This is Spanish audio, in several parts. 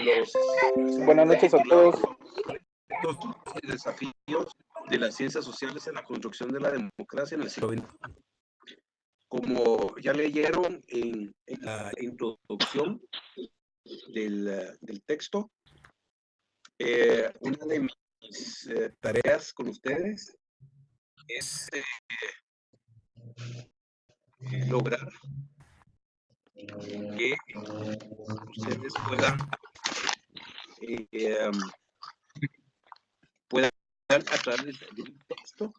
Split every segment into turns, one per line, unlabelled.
los
Buenas noches a todos.
retos y desafíos de las ciencias sociales en la construcción de la democracia en el siglo XX. Como ya leyeron en la introducción del texto, una de mis tareas con ustedes es lograr que ustedes puedan a través del texto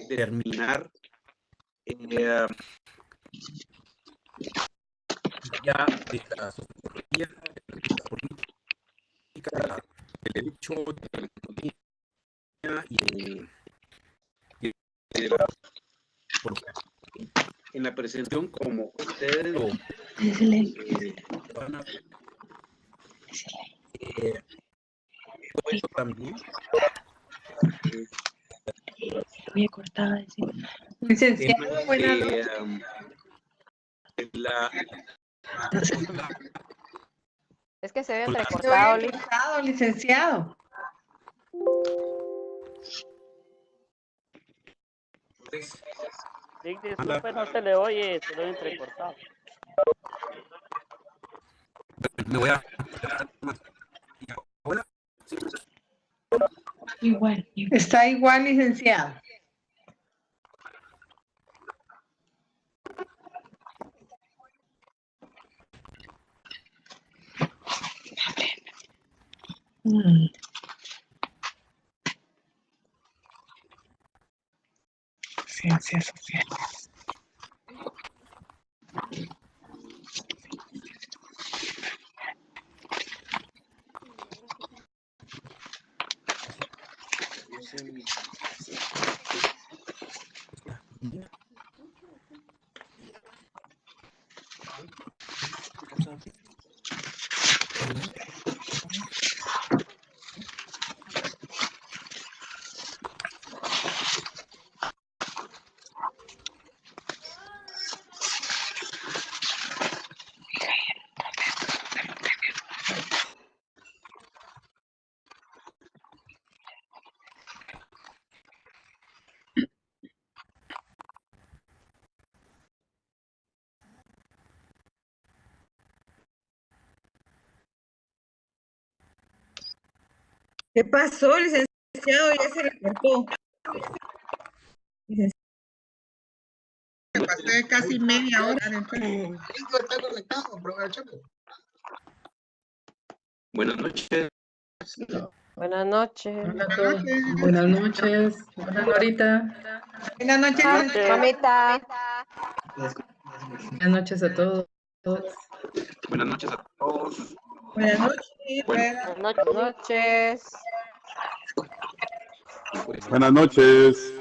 determinar ya de la sociología, de la política, del derecho, de la economía y de la política. En la presentación, como ustedes van a puesto también
Voy a cortar.
Licenciado, buenas noches.
Es que se ve entrecortado,
Licenciado.
Sí, disculpe, no se le oye entrecortado.
Me voy a...
Igual.
Está igual, licenciado. Ciencias sociales. ¿Qué pasó, licenciado? Ya se le cortó. Pasé casi media hora.
Buenas noches.
Buenas noches.
Hola a todos.
Buenas noches. Hola, Norita.
Buenas noches,
Mamita.
Buenas noches a todos.
Buenas noches a todos.
Buenas noches.
Buenas noches.
Buenas noches.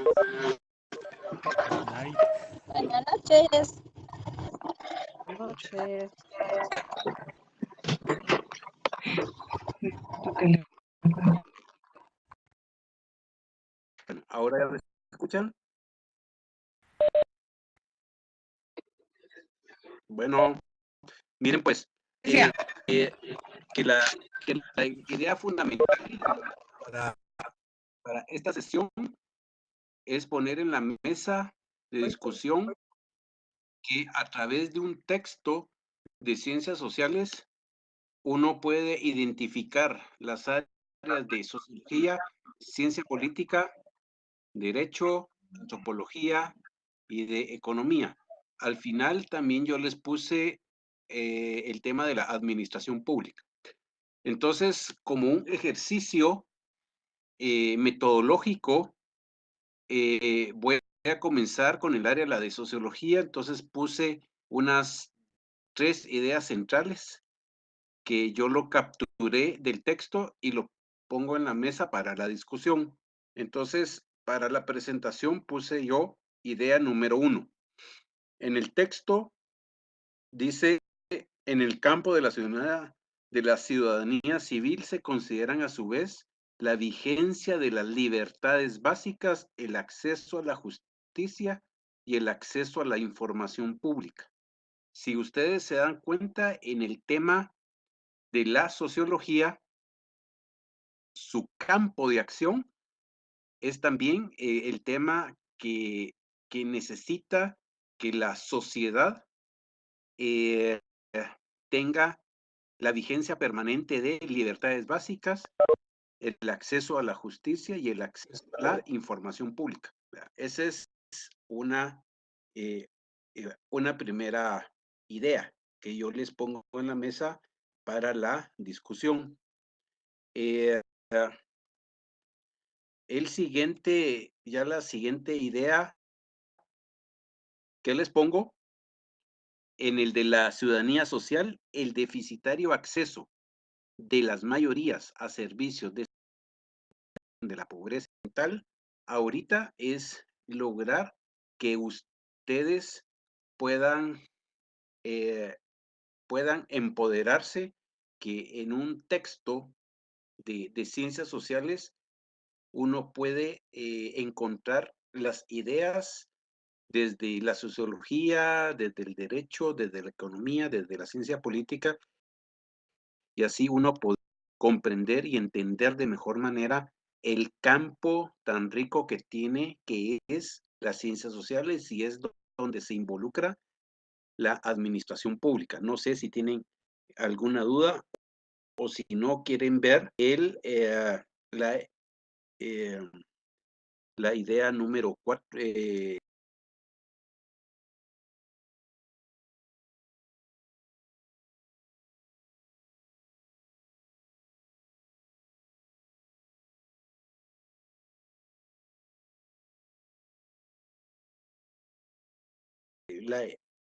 Buenas noches. Buenas noches.
¿Ahora ya me escuchan? Bueno, miren pues, que la idea fundamental para esta sesión es poner en la mesa de discusión que a través de un texto de ciencias sociales uno puede identificar las áreas de sociología, ciencia política, derecho, antropología y de economía. Al final también yo les puse el tema de la administración pública. Entonces, como un ejercicio metodológico, voy a comenzar con el área de sociología. Entonces puse unas 3 ideas centrales que yo lo capturé del texto y lo pongo en la mesa para la discusión. Entonces, para la presentación puse yo idea número 1. En el texto dice, en el campo de la ciudadanía civil se consideran a su vez la vigencia de las libertades básicas, el acceso a la justicia y el acceso a la información pública. si ustedes se dan cuenta, en el tema de la sociología, su campo de acción es también el tema que necesita que la sociedad tenga la vigencia permanente de libertades básicas, el acceso a la justicia y el acceso a la información pública. Esa es una primera idea que yo les pongo en la mesa para la discusión. La siguiente idea que les pongo, en el de la ciudadanía social, el deficitario acceso de las mayorías a servicios de la pobreza mental, ahorita es lograr que ustedes puedan empoderarse, que en un texto de ciencias sociales uno puede encontrar las ideas desde la sociología, desde el derecho, desde la economía, desde la ciencia política, y así uno puede comprender y entender de mejor manera el campo tan rico que tiene, que es las ciencias sociales, y es donde se involucra la administración pública. No sé si tienen alguna duda o si no quieren ver la idea número 4.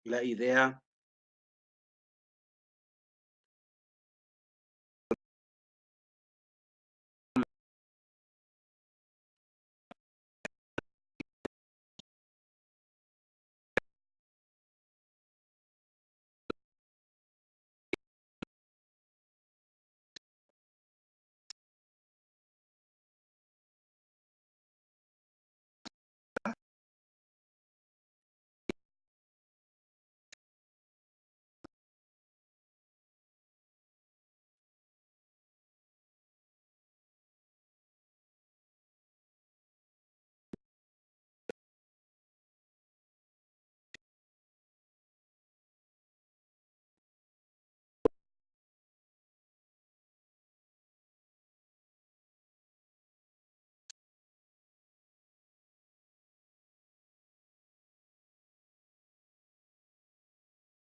La idea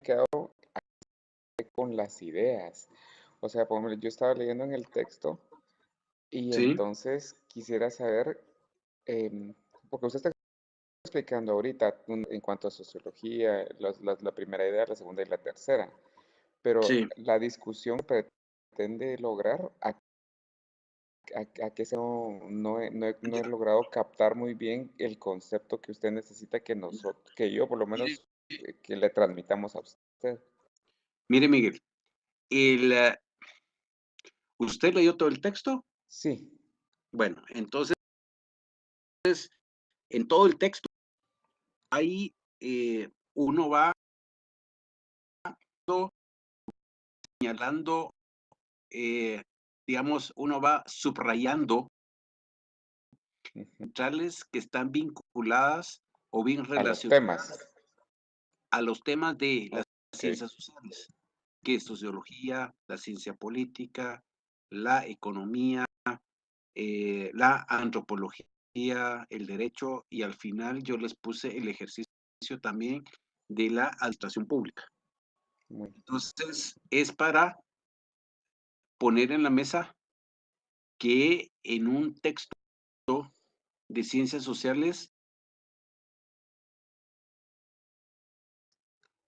Quedado con las ideas. O sea, por ejemplo, yo estaba leyendo en el texto y
sí,
entonces quisiera saber, porque usted está explicando ahorita en cuanto a sociología, la primera idea, la segunda y la tercera, pero
sí.
la discusión que pretende lograr, a que no he logrado captar muy bien el concepto que usted necesita que yo por lo
Mire,
menos que le transmitamos a usted.
mire, Miguel, ¿usted leyó todo el texto?
Sí.
Bueno, entonces, en todo el texto, ahí uno va señalando, digamos, uno va subrayando centrales que están vinculadas o bien
A los
relacionadas
temas.
a los temas de las
Ok,
ciencias sociales, que es sociología, la ciencia política, la economía, la antropología, el derecho, y al final yo les puse el ejercicio también de la administración pública.
muy
Entonces, es para poner en la mesa que en un texto de ciencias sociales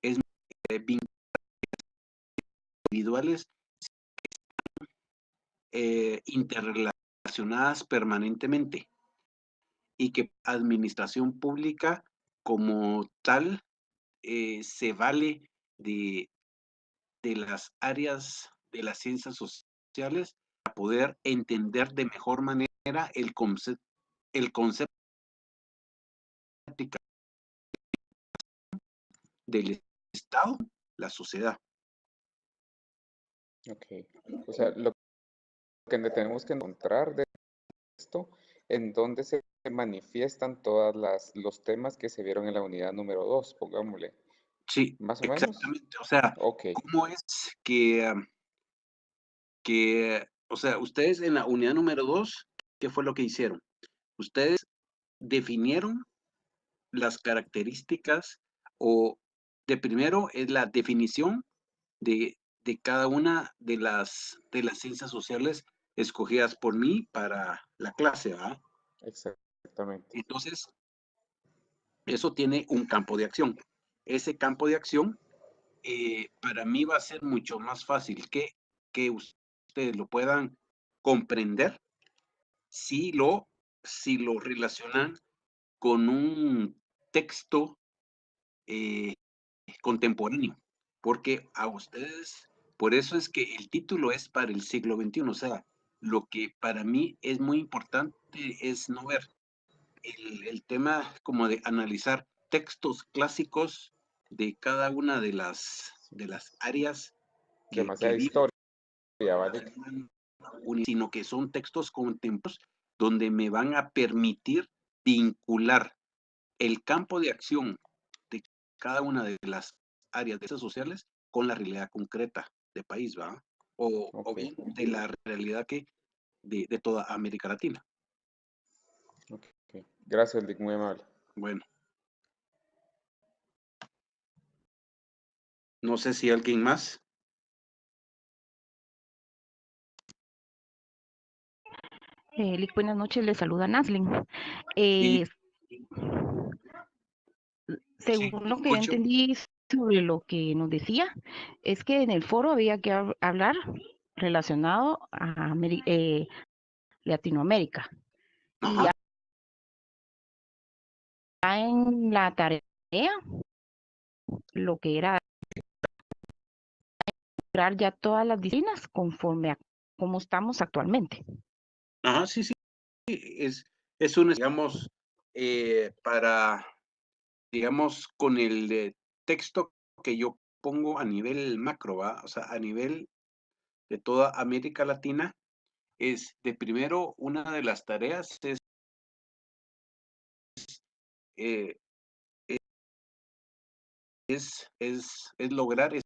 es individuales interrelacionadas permanentemente, y que administración pública como tal se vale de las áreas de las ciencias sociales para poder entender de mejor manera el concepto del Estado, la sociedad.
Ok. O sea, lo que tenemos que encontrar de esto, en donde se manifiestan todos los temas que se vieron en la unidad número 2, pongámosle.
Sí,
¿Más o menos?
exactamente. O sea,
Ok.
¿cómo es o sea, ustedes en la unidad número 2, ¿qué fue lo que hicieron? Ustedes definieron las características o de primero es la definición de cada una de las ciencias sociales escogidas por mí para la clase, ¿verdad?
Exactamente.
Entonces, eso tiene un campo de acción. Ese campo de acción para mí va a ser mucho más fácil que ustedes lo puedan comprender si lo relacionan con un texto contemporáneo, porque a ustedes, por eso es que el título es para el siglo XXI, o sea, lo que para mí es muy importante es no ver el tema como de analizar textos clásicos de cada una de las áreas que
Demasiada
viven,
historia, ¿vale?
sino que son textos contemporáneos donde me van a permitir vincular el campo de acción de cada una de las áreas de esas sociales con la realidad concreta de país, ¿va? O
Ok.
bien de la realidad de toda América Latina.
Ok. Gracias, Lick, muy amable.
Bueno. No sé si alguien más.
Lick, buenas noches, le saluda Naslin.
Sí,
Según lo que yo
escucho.
entendí sobre lo que nos decía, es que en el foro había que hablar relacionado a Latinoamérica. Y
Ajá.
ya en la tarea, lo que era integrar ya todas las disciplinas conforme a cómo estamos actualmente.
Ajá, sí, sí. Es un, digamos, para, digamos, con el texto que yo pongo a nivel macro, ¿va? O sea, a nivel de toda América Latina, es de primero, una de las tareas eh, es lograr esa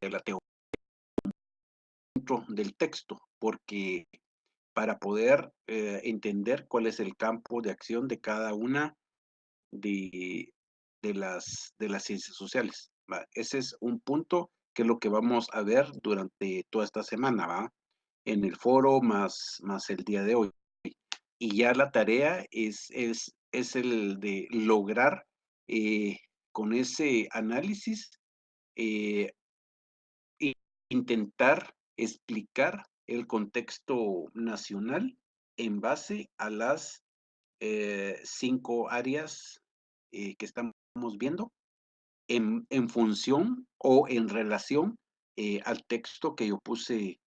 de la teoría dentro del texto, porque para poder entender cuál es el campo de acción de cada una de, de las ciencias sociales, ¿va? Ese es un punto que es lo que vamos a ver durante toda esta semana, ¿va? En el foro más el día de hoy. Y ya la tarea es el de lograr con ese análisis eh, intentar explicar el contexto nacional en base a las 5 áreas que estamos viendo en función o en relación al texto que yo puse,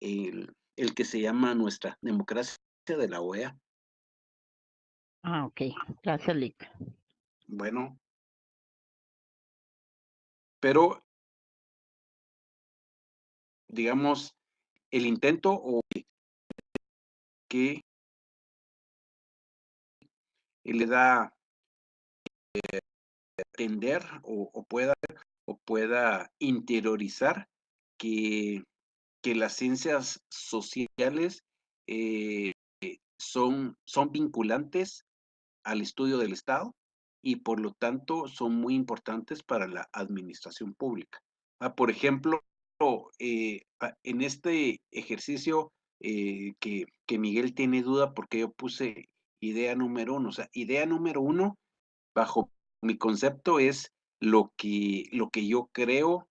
el que se llama Nuestra Democracia de la OEA.
Ah, ok. Gracias, Lick.
Bueno, pero digamos, el intento o que le da entender o pueda interiorizar que las ciencias sociales son vinculantes al estudio del Estado y por lo tanto son muy importantes para la administración pública. Por ejemplo, en este ejercicio que Miguel tiene duda porque yo puse idea número 1, o sea, idea número 1 bajo mi concepto es lo que yo creo,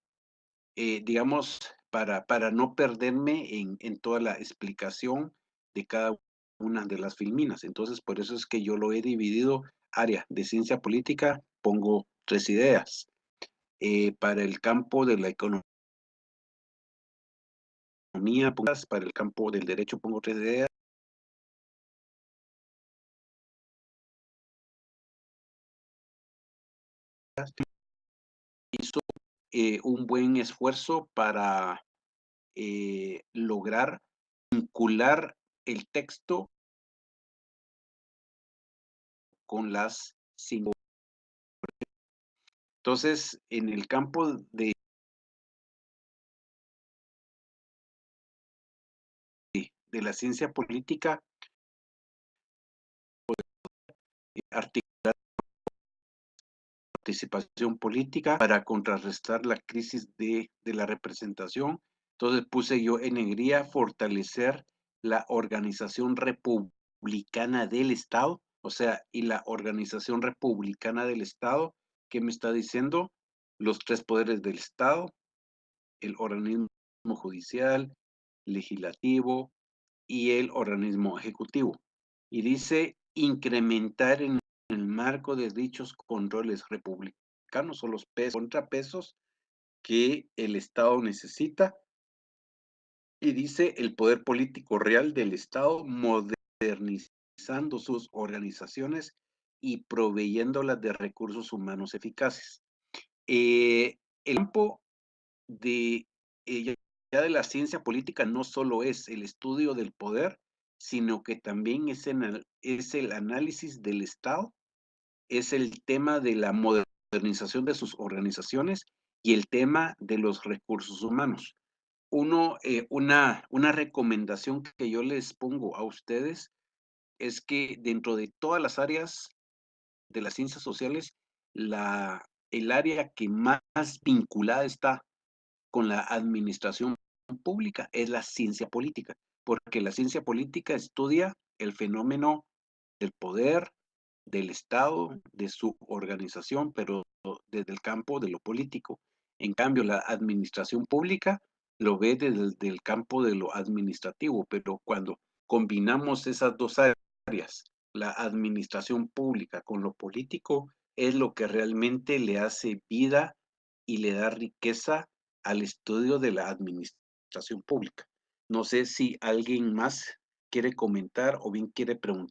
digamos, para no perderme en toda la explicación de cada una de las filminas. Entonces, por eso es que yo lo he dividido área de ciencia política, pongo 3 ideas. Para el campo de la economía, para el campo del derecho, pongo 3 ideas. hizo un buen esfuerzo para lograr vincular el texto con las 5. Entonces, en el campo de la ciencia política, articular participación política para contrarrestar la crisis de la representación. Entonces puse yo en negrilla fortalecer la organización republicana del Estado, o sea, y la organización republicana del Estado, ¿qué me está diciendo? Los 3 poderes del Estado, el organismo judicial, legislativo y el organismo ejecutivo. Y dice incrementar en el marco de dichos controles republicanos o los contrapesos que el Estado necesita. Y dice el poder político real del Estado modernizando sus organizaciones y proveyéndolas de recursos humanos eficaces. El campo de ya de la ciencia política no solo es el estudio del poder, sino que también es el análisis del Estado, es el tema de la modernización de sus organizaciones y el tema de los recursos humanos. Una recomendación que yo les pongo a ustedes es que dentro de todas las áreas de las ciencias sociales, el área que más vinculada está con la administración pública es la ciencia política, porque la ciencia política estudia el fenómeno del poder, del Estado, de su organización, pero desde el campo de lo político. En cambio, la administración pública lo ve desde el campo de lo administrativo, pero cuando combinamos esas 2 áreas, la administración pública con lo político, es lo que realmente le hace vida y le da riqueza al estudio de la administración pública. No sé si alguien más quiere comentar o bien quiere preguntar.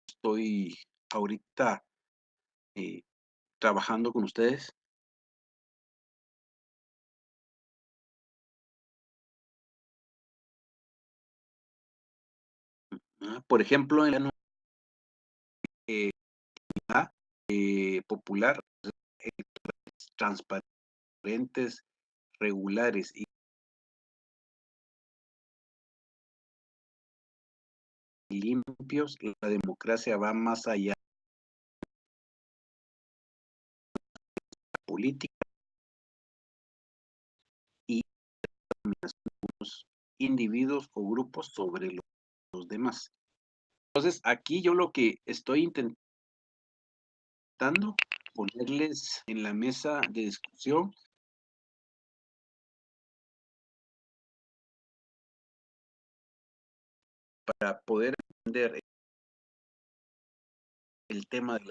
Estoy ahorita trabajando con ustedes. Por ejemplo, en la popular, transparentes, regulares y limpios, la democracia va más allá de la política y los individuos o grupos sobre los demás. Entonces, aquí yo lo que estoy intentando ponerles en la mesa de discusión para poder entender el tema de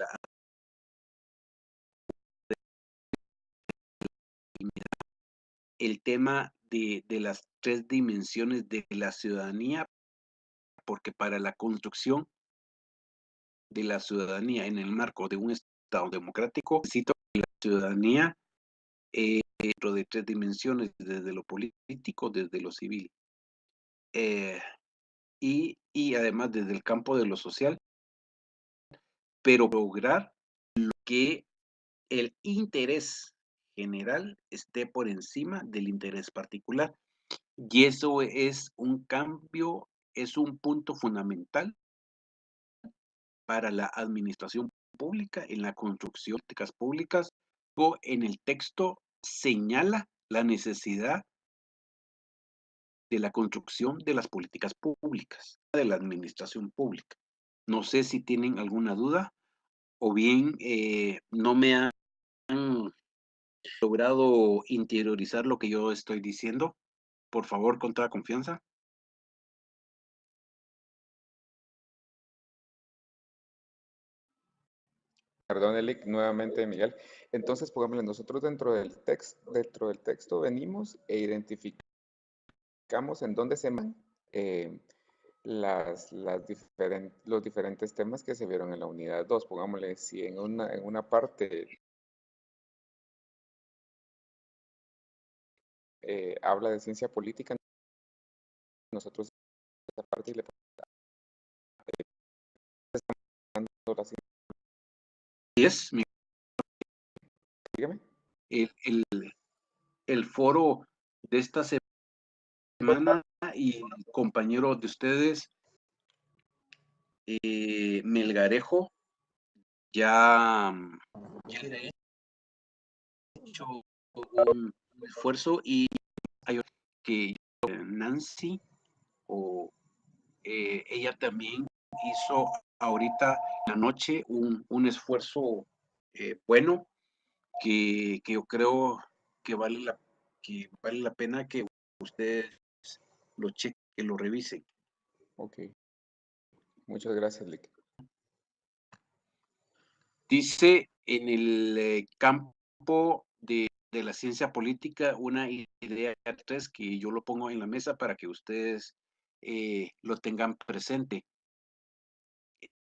el tema de las 3 dimensiones de la ciudadanía, porque para la construcción de la ciudadanía en el marco de un Estado democrático, necesito que la ciudadanía dentro de 3 dimensiones, desde lo político, desde lo civil, y además desde el campo de lo social, pero lograr que el interés general esté por encima del interés particular. Y eso es un cambio, es un punto fundamental para la administración pública, en la construcción de políticas públicas, o en el texto señala la necesidad de la construcción de las políticas públicas, de la administración pública. No sé si tienen alguna duda o bien no me han logrado interiorizar lo que yo estoy diciendo. Por favor, con toda confianza.
Perdón, Elic, nuevamente Miguel. Entonces, pongámosle, nosotros dentro del texto venimos e identificamos en dónde se los diferentes temas que se vieron en la unidad 2. Pongámosle, si en una parte habla de ciencia política, nosotros esa parte le estamos dando la ciencia.
Es
Dígame.
el foro de esta semana y compañero de ustedes, Melgarejo, ya he hecho un esfuerzo y hay que Nancy o ella también hizo ahorita en la noche un esfuerzo bueno que yo creo que vale la pena que ustedes lo chequen, que lo revisen.
Ok. Muchas gracias, Lick.
Dice en el campo de la ciencia política una idea 3 que yo lo pongo en la mesa para que ustedes lo tengan presente.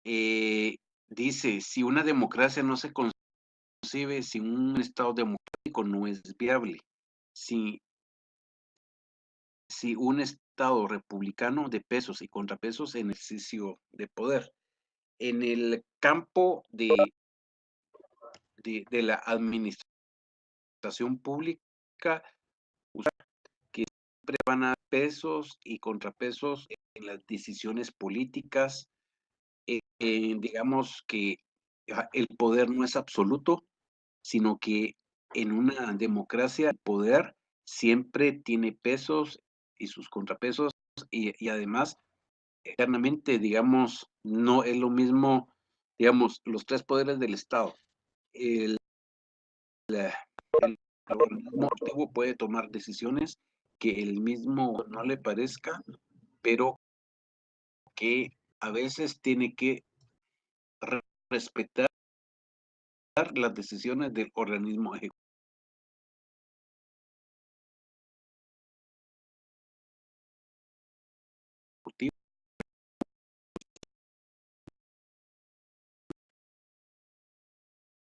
Dice, si una democracia no se concibe sin un Estado democrático, no es viable. Si un Estado republicano de pesos y contrapesos en ejercicio de poder. En el campo de la administración pública, que siempre van a pesos y contrapesos en las decisiones políticas. Digamos que el poder no es absoluto, sino que en una democracia el poder siempre tiene pesos y sus contrapesos y además eternamente, digamos, no es lo mismo, digamos, los tres poderes del Estado. El organismo ejecutivo puede tomar decisiones que el mismo no le parezca, pero que a veces tiene que respetar las decisiones del organismo ejecutivo.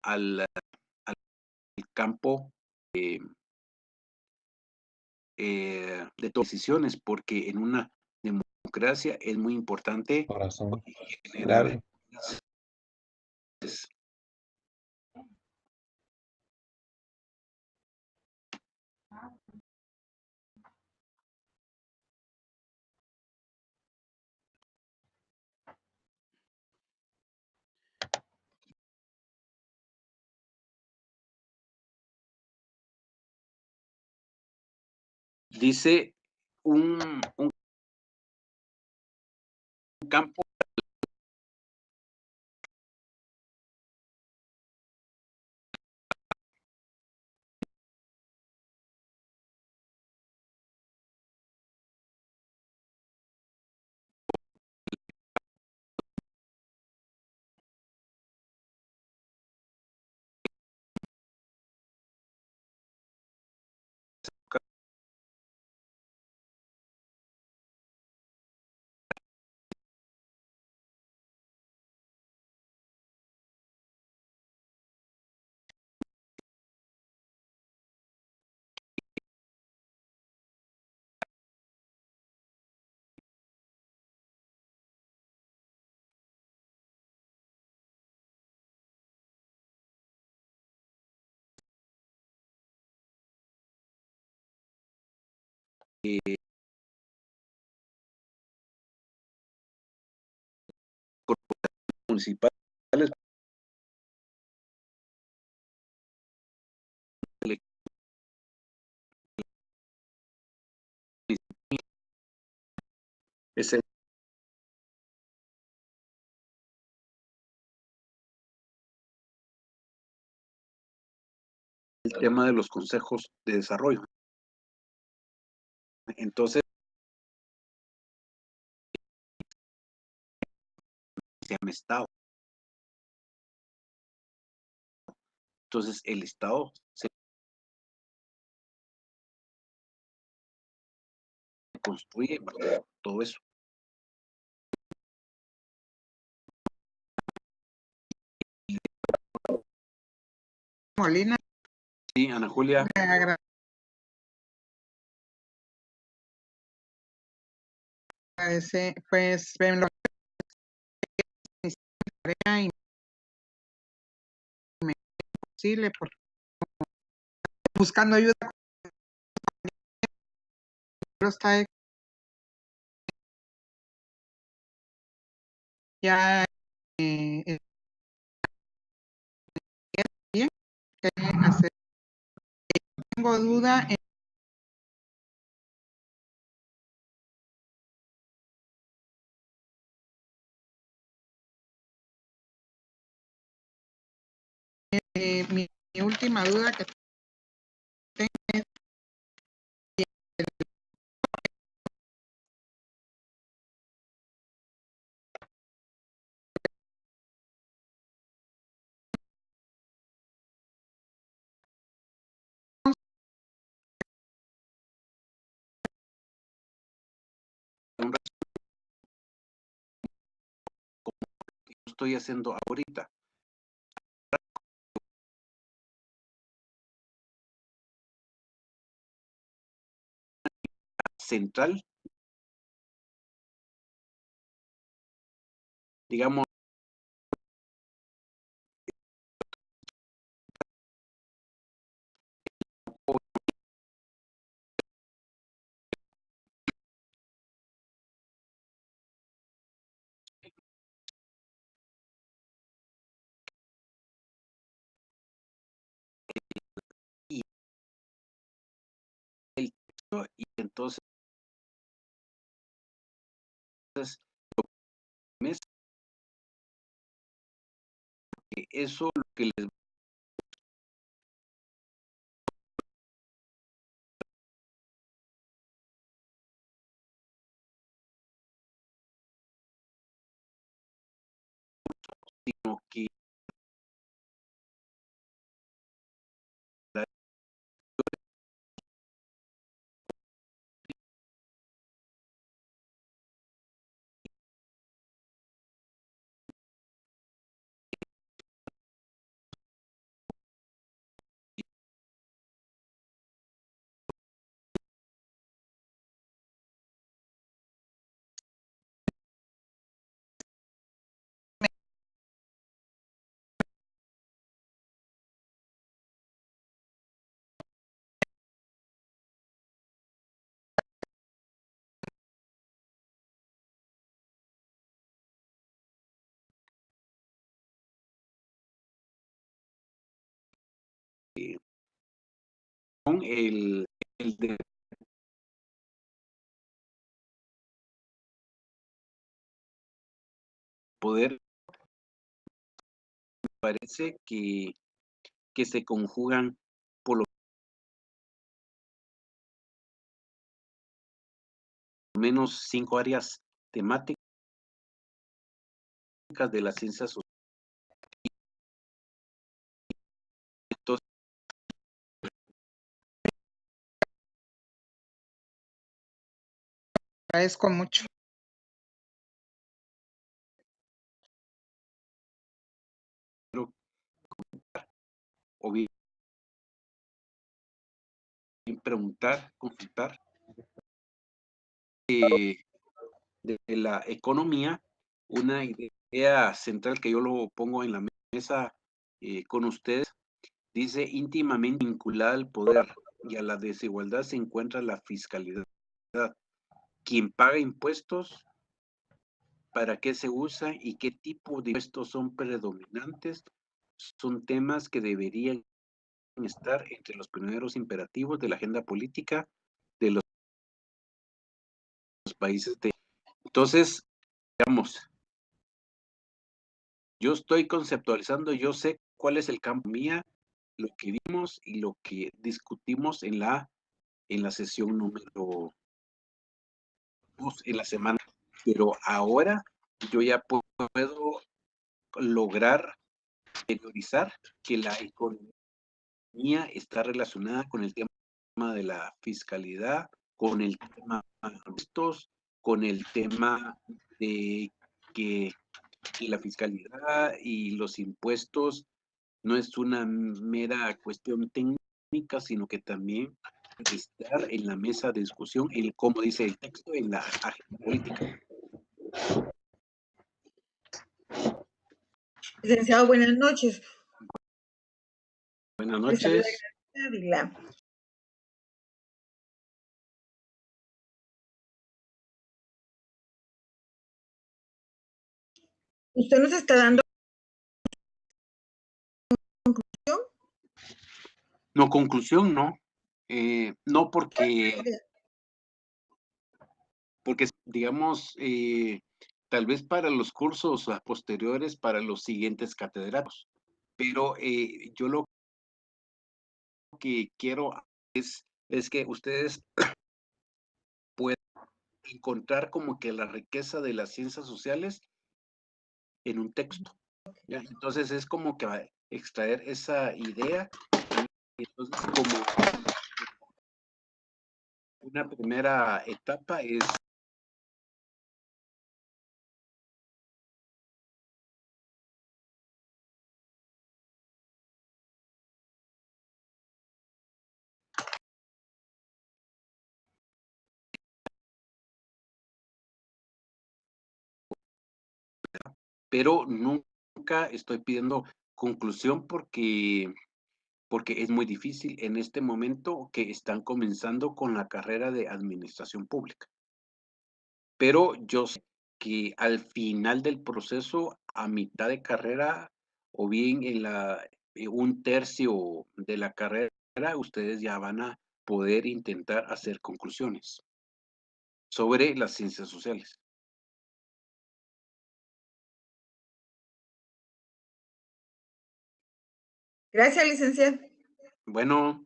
Al campo de decisiones, porque en una democracia es muy importante
Corazón.
generar dice un campo municipales es el tema de los consejos de desarrollo. Entonces, se llama Estado. Entonces, el Estado se construye todo eso.
Molina,
Sí, Ana Julia.
le agradece, pues, ven lo que tarea y me posible porque buscando ayuda está ya bien que hacer. Tengo duda mi última duda que tengo es
Estoy haciendo ahorita. Central, digamos, y el texto, y entonces eso lo que les sino que con el de poder, parece que se conjugan por lo menos 5 áreas temáticas de las ciencias sociales. Entonces,
agradezco mucho.
o bien preguntar, consultar de la economía, una idea central que yo lo pongo en la mesa con ustedes, dice íntimamente vinculada al poder y a la desigualdad se encuentra la fiscalidad. Quien paga impuestos, para qué se usa y qué tipo de impuestos son predominantes, son temas que deberían estar entre los primeros imperativos de la agenda política de los países de... Entonces, digamos, yo estoy conceptualizando, yo sé cuál es el campo mía, lo que vimos y lo que discutimos en la sesión número 2 en la semana, pero ahora yo ya puedo lograr priorizar que la economía está relacionada con el tema de la fiscalidad, con el tema de impuestos, con el tema de que la fiscalidad y los impuestos no es una mera cuestión técnica, sino que también estar en la mesa de discusión, como dice el texto, en la agenda política.
Licenciado, buenas noches.
Buenas
Le saluda
noches.
Graciela Ávila. ¿Usted nos está dando conclusión?
No, conclusión, no. No porque, digamos, tal vez para los cursos posteriores, para los siguientes catedráticos. Pero yo lo que quiero es que ustedes puedan encontrar como que la riqueza de las ciencias sociales en un texto. ¿Ya? Entonces es como que extraer esa idea. Y entonces como una primera etapa es pero nunca estoy pidiendo conclusión porque es muy difícil en este momento que están comenzando con la carrera de administración pública. Pero yo sé que al final del proceso, a mitad de carrera, o bien en un tercio de la carrera, ustedes ya van a poder intentar hacer conclusiones sobre las ciencias sociales.
Gracias, licenciado.
Bueno,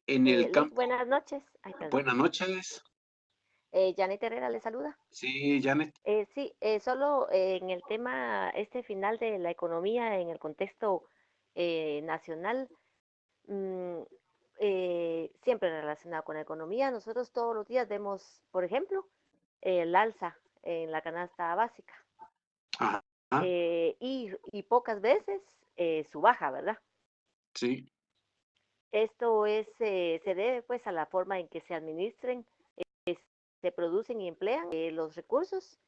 en el campo.
Buenas noches. Ay, perdón.
Buenas noches.
Janet Herrera le saluda.
Sí, Janet.
Sí, solo en el tema final de la economía en el contexto nacional, mm, siempre relacionado con la economía, nosotros todos los días vemos, por ejemplo, el alza en la canasta básica
Ajá.
y pocas veces su baja, ¿verdad?
Sí.
Esto se debe pues a la forma en que se administren, se producen y emplean los recursos,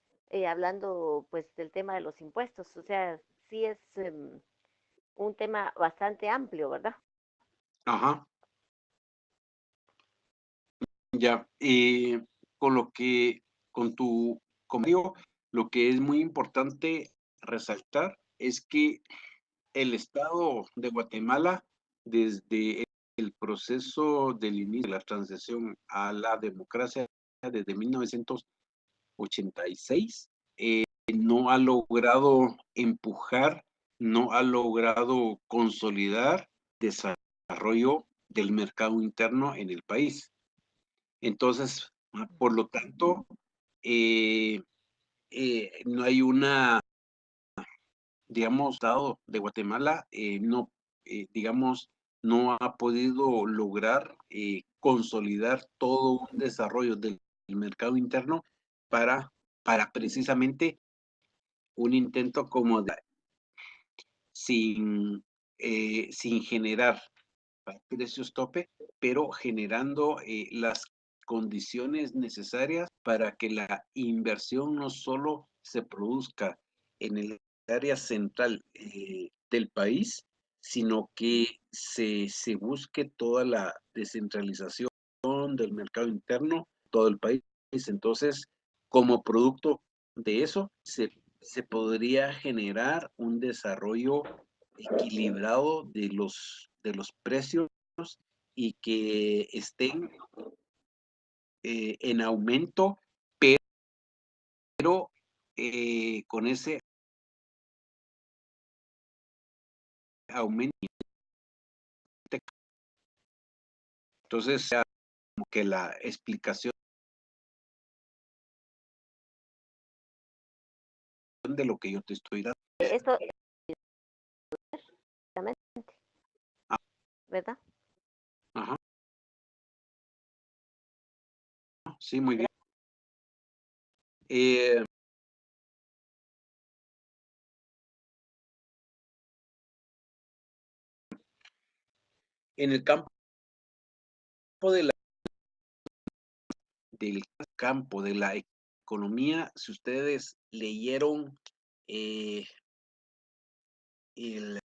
hablando pues del tema de los impuestos. O sea, sí es un tema bastante amplio, ¿verdad?
Ajá. Ya. Con tu comentario, lo que es muy importante resaltar es que el Estado de Guatemala, desde el proceso del inicio de la transición a la democracia desde 1986, no ha logrado empujar, no ha logrado consolidar desarrollo del mercado interno en el país. Entonces, por lo tanto, no hay una, digamos, Estado de Guatemala, digamos, no ha podido lograr consolidar todo un desarrollo del mercado interno para precisamente un intento como de sin generar precios tope, pero generando las condiciones necesarias para que la inversión no solo se produzca en el área central del país, sino que se busque toda la descentralización del mercado interno, todo el país. Entonces, como producto de eso, se podría generar un desarrollo equilibrado de los precios y que estén en aumento, pero con ese aumento. Entonces, como que la explicación de lo que yo te estoy dando.
Esto, ¿verdad?
Ajá. Sí, muy bien. En el campo de del campo de la economía, si ustedes leyeron en el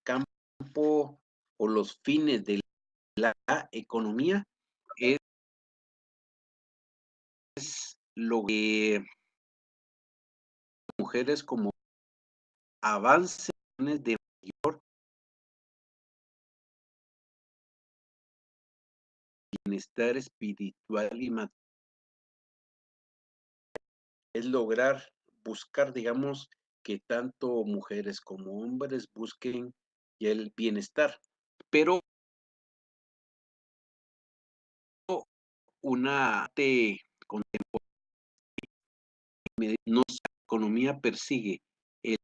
campo o los fines de la economía, es lo que mujeres como avances de mayor bienestar espiritual y material, es lograr buscar, digamos, que tanto mujeres como hombres busquen el bienestar, pero una no, la economía persigue el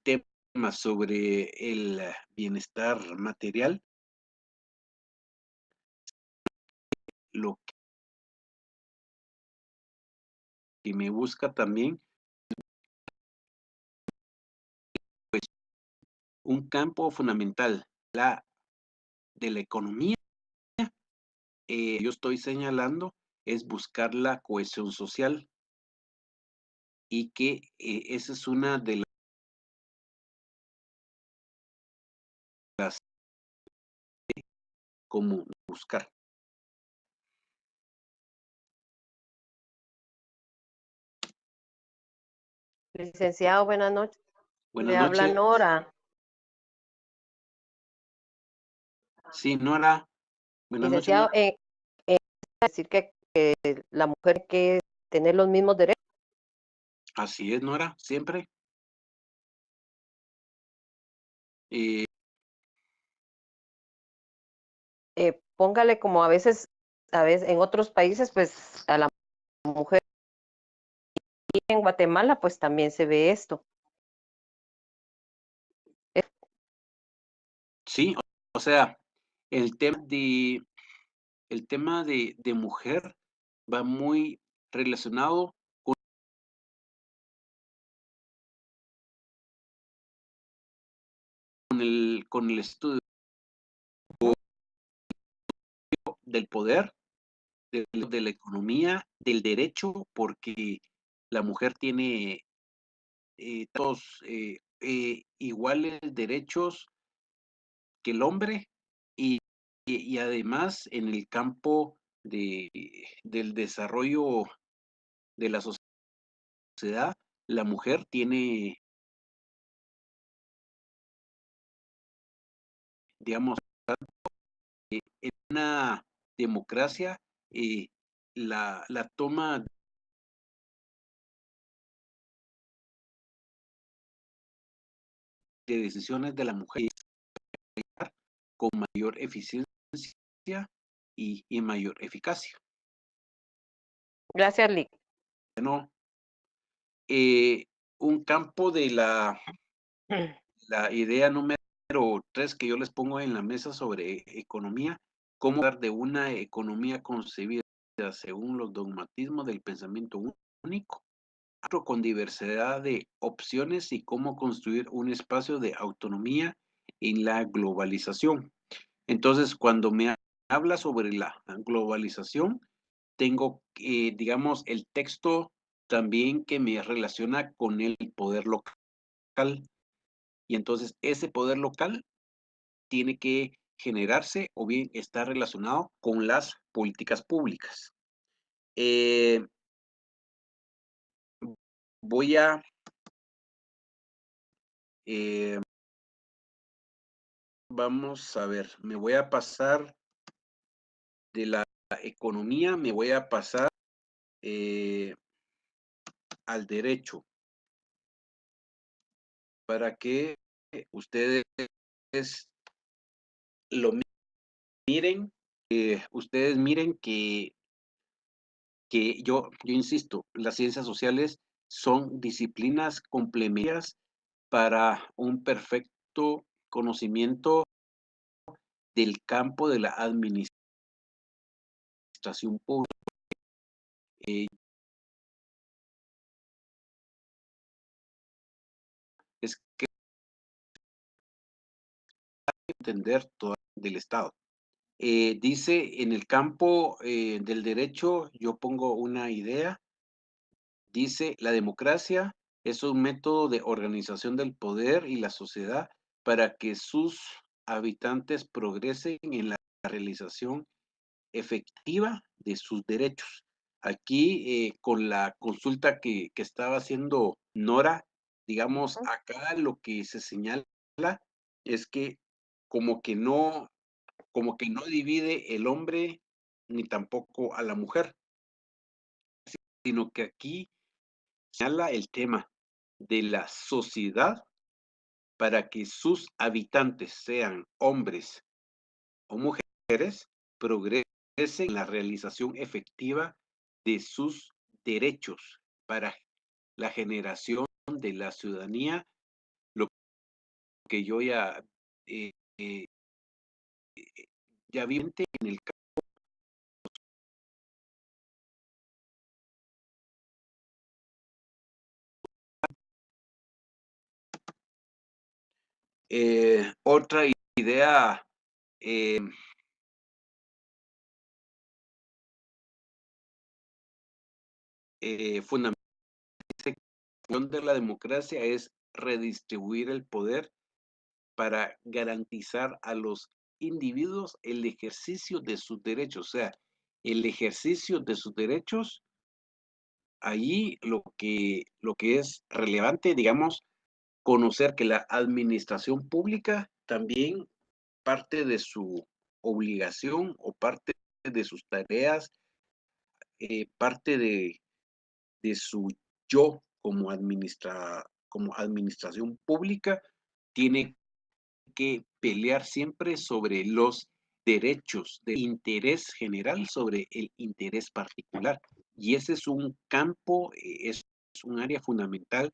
tema sobre el bienestar material, lo que me busca también, pues, un campo fundamental de la economía, yo estoy señalando, es buscar la cohesión social y que esa es una de las como buscar.
Licenciado, buenas noches.
Buenas
Le habla
noches.
Nora.
Sí, Nora. Buenas noches,
Licenciado,
Nora.
decir que la mujer que tener los mismos derechos.
Así es, Nora, siempre.
Póngale como a veces en otros países, pues a la mujer, y en Guatemala, pues también se ve esto.
Sí, o sea, el tema de mujer va muy relacionado con el estudio del poder, de la economía, del derecho, porque la mujer tiene todos iguales derechos que el hombre y además en el campo del desarrollo de la sociedad, la mujer tiene, digamos, en una democracia, la toma de decisiones de la mujer con mayor eficiencia y mayor eficacia.
Gracias, Lick.
Bueno, un campo de la idea número 3 que yo les pongo en la mesa sobre economía, cómo hablar de una economía concebida según los dogmatismos del pensamiento único, con diversidad de opciones y cómo construir un espacio de autonomía en la globalización. Entonces, cuando me habla sobre la globalización, tengo, digamos, el texto también que me relaciona con el poder local. Y entonces ese poder local tiene que generarse o bien está relacionado con las políticas públicas. Voy a vamos a ver, me voy a pasar de la economía, me voy a pasar al derecho para que ustedes lo miren, ustedes miren que yo insisto, las ciencias sociales son disciplinas complementarias para un perfecto conocimiento del campo de la administración pública. Es que entender todo del Estado. Dice, en el campo del derecho, yo pongo una idea, dice, la democracia es un método de organización del poder y la sociedad para que sus habitantes progresen en la realización efectiva de sus derechos. Aquí, con la consulta que estaba haciendo Nora, digamos, acá lo que se señala es que como que no divide el hombre ni tampoco a la mujer, sino que aquí señala el tema de la sociedad para que sus habitantes, sean hombres o mujeres, progresen en la realización efectiva de sus derechos para la generación de la ciudadanía, lo que yo ya vi en el otra idea fundamental de la democracia es redistribuir el poder para garantizar a los individuos el ejercicio de sus derechos, o sea, el ejercicio de sus derechos. Allí lo que es relevante, digamos, conocer que la administración pública también parte de su obligación o parte de sus tareas, parte de su yo como administración pública, tiene que pelear siempre sobre los derechos de interés general sobre el interés particular. Y ese es un campo, es un área fundamental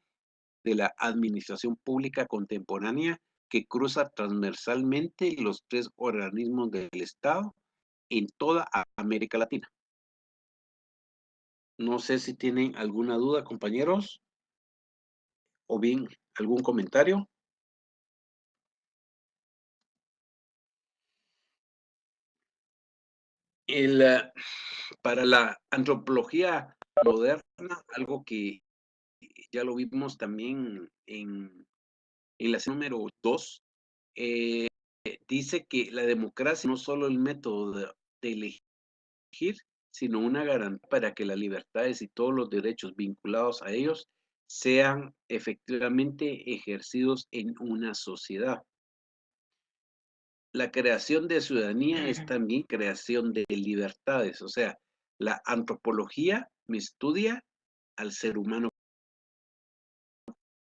de la administración pública contemporánea que cruza transversalmente los 3 organismos del Estado en toda América Latina. No sé si tienen alguna duda, compañeros, o bien algún comentario. Para la antropología moderna, algo que ya lo vimos también en la número 2, dice que la democracia no solo el método de elegir, sino una garantía para que las libertades y todos los derechos vinculados a ellos sean efectivamente ejercidos en una sociedad. La creación de ciudadanía es también creación de libertades, o sea, la antropología me estudia al ser humano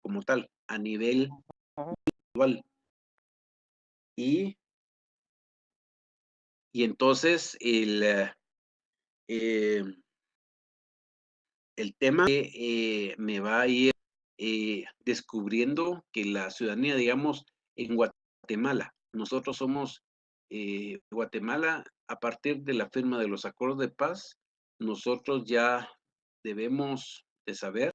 como tal, a nivel individual. Y entonces el tema me va a ir descubriendo que la ciudadanía, digamos, en Guatemala, nosotros somos Guatemala, a partir de la firma de los acuerdos de paz, nosotros ya debemos de saber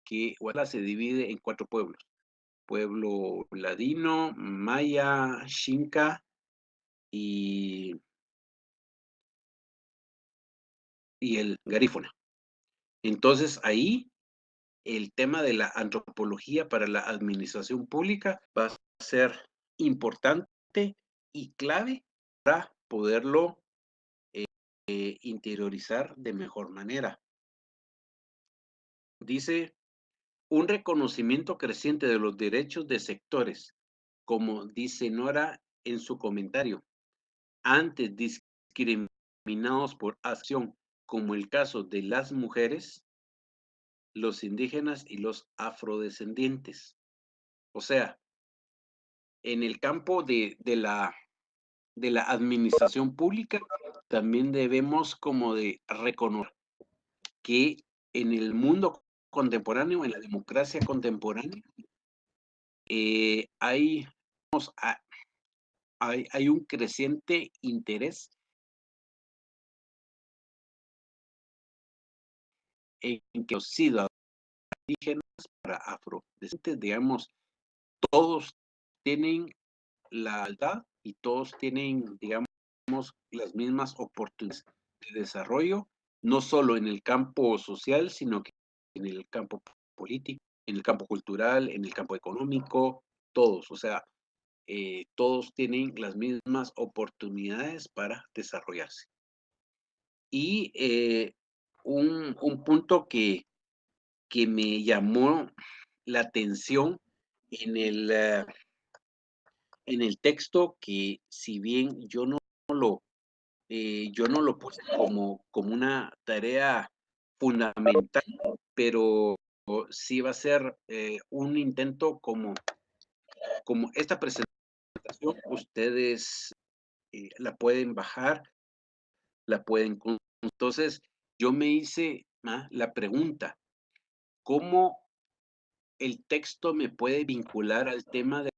que Guatemala se divide en 4 pueblos. Pueblo ladino, maya, xinca y el garífuna. Entonces ahí el tema de la antropología para la administración pública va a ser importante y clave para poderlo interiorizar de mejor manera. Dice, un reconocimiento creciente de los derechos de sectores, como dice Nora en su comentario, antes discriminados por acción, como el caso de las mujeres, los indígenas y los afrodescendientes. O sea, en el campo de la administración pública, también debemos como de reconocer que en el mundo contemporáneo, en la democracia contemporánea, hay un creciente interés en que los ciudadanos indígenas para afrodescendientes, digamos, todos tienen la igualdad y todos tienen, digamos, las mismas oportunidades de desarrollo, no solo en el campo social, sino que en el campo político, en el campo cultural, en el campo económico, todos, o sea, todos tienen las mismas oportunidades para desarrollarse. Y un punto que me llamó la atención en el texto, que si bien yo no lo puse como una tarea fundamental, pero sí va a ser un intento como esta presentación, ustedes la pueden bajar, la pueden... Entonces, yo me hice la pregunta, ¿cómo el texto me puede vincular al tema de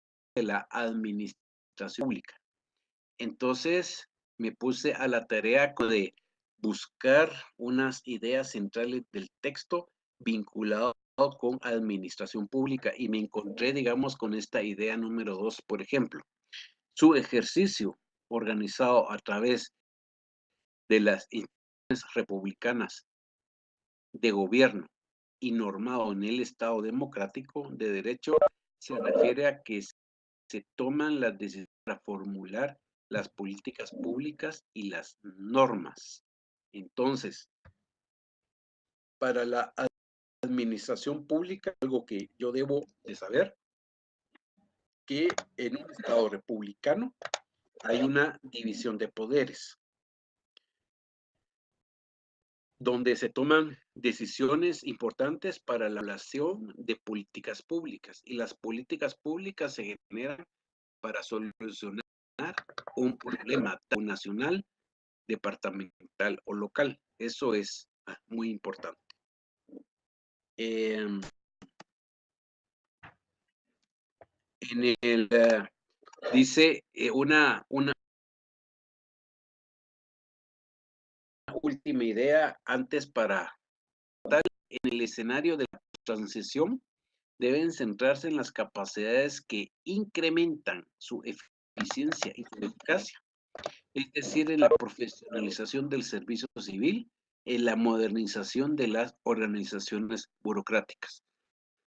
la administración pública? Entonces, me puse a la tarea de buscar unas ideas centrales del texto vinculado con administración pública y me encontré, digamos, con esta idea número 2, por ejemplo. Su ejercicio organizado a través de las instituciones republicanas de gobierno y normado en el Estado democrático de derecho se refiere a que se toman las decisiones para formular las políticas públicas y las normas. Entonces, para la administración pública, algo que yo debo de saber, que en un Estado republicano hay una división de poderes, donde se toman decisiones importantes para la elaboración de políticas públicas, y las políticas públicas se generan para solucionar un problema nacional, departamental o local. Eso es muy importante. En el dice una última idea antes para tal, en el escenario de la transición deben centrarse en las capacidades que incrementan su eficiencia y su eficacia, es decir, en la profesionalización del servicio civil, en la modernización de las organizaciones burocráticas.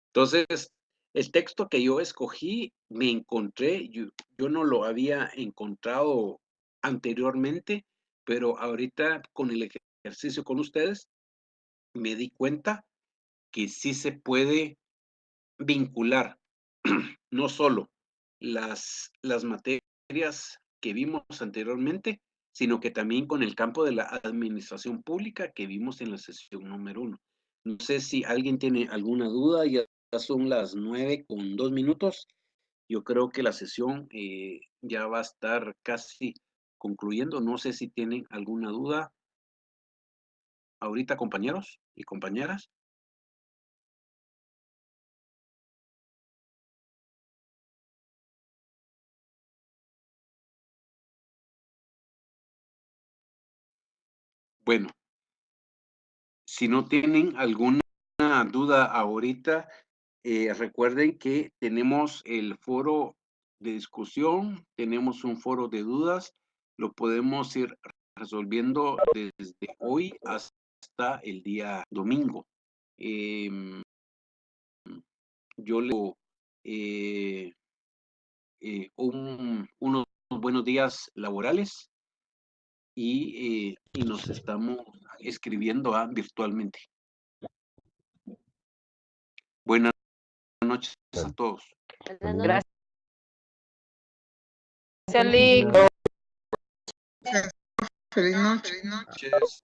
Entonces, el texto que yo escogí, me encontré, yo no lo había encontrado anteriormente, pero ahorita con el ejercicio con ustedes, me di cuenta que sí se puede vincular no solo las materias que vimos anteriormente, sino que también con el campo de la administración pública que vimos en la sesión número 1. No sé si alguien tiene alguna duda, ya son las 9:02. Yo creo que la sesión ya va a estar casi concluyendo. No sé si tienen alguna duda ahorita, compañeros y compañeras. Bueno, si no tienen alguna duda ahorita, recuerden que tenemos el foro de discusión, tenemos un foro de dudas, lo podemos ir resolviendo desde hoy hasta el día domingo. Yo le digo unos buenos días laborales y nos estamos escribiendo virtualmente. Buenas noches a todos.
Gracias, Lick.
Feliz noche.
Noches.